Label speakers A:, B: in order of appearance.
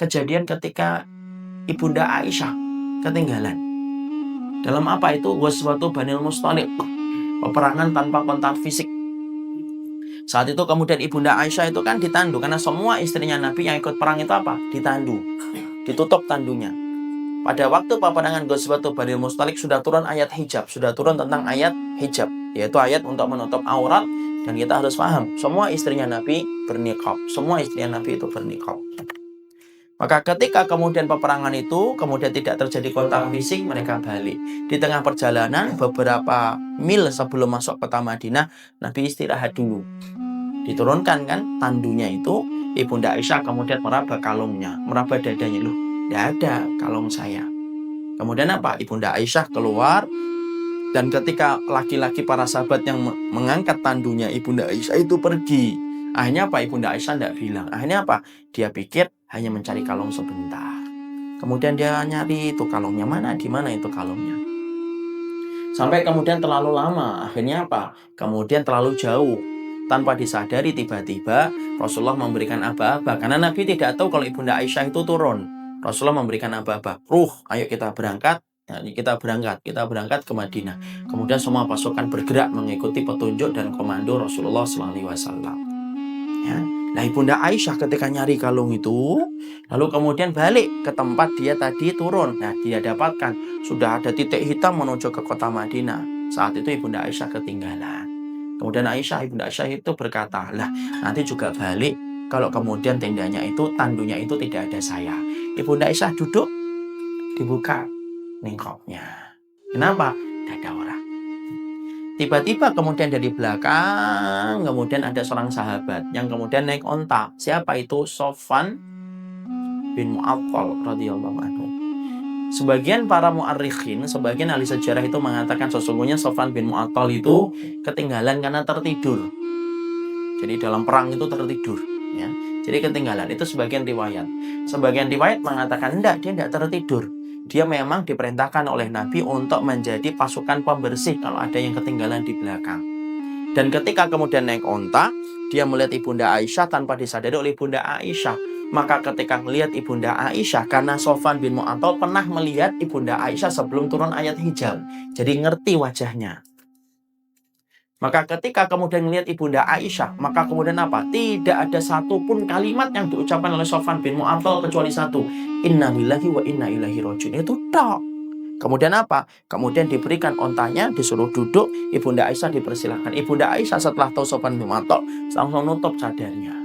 A: kejadian ketika Ibunda Aisyah ketinggalan. Dalam apa itu? Ghazwatu Banil Mustaliq, peperangan tanpa kontak fisik. Saat itu kemudian Ibunda Aisyah itu kan ditandu, karena semua istrinya Nabi yang ikut perang itu apa? Ditandu, ditutup tandunya. Pada waktu peperangan Ghazwatu Banil Mustaliq sudah turun ayat hijab, sudah turun tentang ayat hijab, yaitu ayat untuk menutup aurat. Dan kita harus paham, semua istrinya Nabi berniqab, semua istrinya Nabi itu berniqab. Maka ketika kemudian peperangan itu kemudian tidak terjadi kontak fisik, mereka balik. Di tengah perjalanan beberapa mil sebelum masuk kota Madinah, Nabi istirahat dulu. Diturunkan kan tandunya itu, Ibunda Aisyah kemudian meraba kalungnya, meraba dadanya. Loh, tidak ada kalung saya. Kemudian apa? Ibunda Aisyah keluar, dan ketika laki-laki para sahabat yang mengangkat tandunya Ibunda Aisyah itu pergi. Akhirnya apa? Ibunda Aisyah tidak bilang. Akhirnya apa? Dia pikir hanya mencari kalung sebentar. Kemudian dia nyari itu kalungnya, mana, di mana itu kalungnya. Sampai kemudian terlalu lama. Akhirnya apa? Kemudian terlalu jauh. Tanpa disadari tiba-tiba Rasulullah memberikan aba-aba. Karena Nabi tidak tahu kalau Ibunda Aisyah itu turun. Rasulullah memberikan aba-aba. Ayo kita berangkat. Kita berangkat ke Madinah. Kemudian semua pasukan bergerak mengikuti petunjuk dan komando Rasulullah SAW. Ya. Nah, Ibunda Aisyah ketika nyari kalung itu, lalu kemudian balik ke tempat dia tadi turun. Nah, dia dapatkan sudah ada titik hitam menuju ke kota Madinah. Saat itu Ibunda Aisyah ketinggalan. Kemudian Ibunda Aisyah itu berkata, lah nanti juga balik kalau kemudian tendanya itu, tandunya itu tidak ada saya. Ibunda Aisyah duduk, dibuka ningkopnya. Kenapa? Tidak ada orang. Tiba-tiba kemudian dari belakang kemudian ada seorang sahabat yang kemudian naik onta. Siapa itu? Sofwan bin Mu'attal radhiyallahu anhu. Sebagian para mu'arrikhin, sebagian ahli sejarah itu mengatakan sesungguhnya Sofwan bin Mu'attal itu ketinggalan karena tertidur. Jadi dalam perang itu tertidur, ya. Jadi ketinggalan, itu sebagian riwayat. Sebagian riwayat mengatakan dia tidak tertidur. Dia memang diperintahkan oleh Nabi untuk menjadi pasukan pembersih kalau ada yang ketinggalan di belakang. Dan ketika kemudian naik onta, dia melihat Ibunda Aisyah tanpa disadari oleh Ibunda Aisyah. Maka ketika melihat Ibunda Aisyah, karena Sofwan bin Mu'attal pernah melihat Ibunda Aisyah sebelum turun ayat hijab, jadi ngerti wajahnya. Maka ketika kemudian melihat Ibunda Aisyah, maka kemudian apa? Tidak ada satupun kalimat yang diucapkan oleh Sofwan bin Mu'attal kecuali satu, inna lillahi wa inna ilaihi raji'un. Itu tok. Kemudian apa? Kemudian diberikan ontanya, disuruh duduk, Ibunda Aisyah dipersilahkan. Ibunda Aisyah setelah tahu Sofwan bin Mu'attal langsung nutup cadarnya.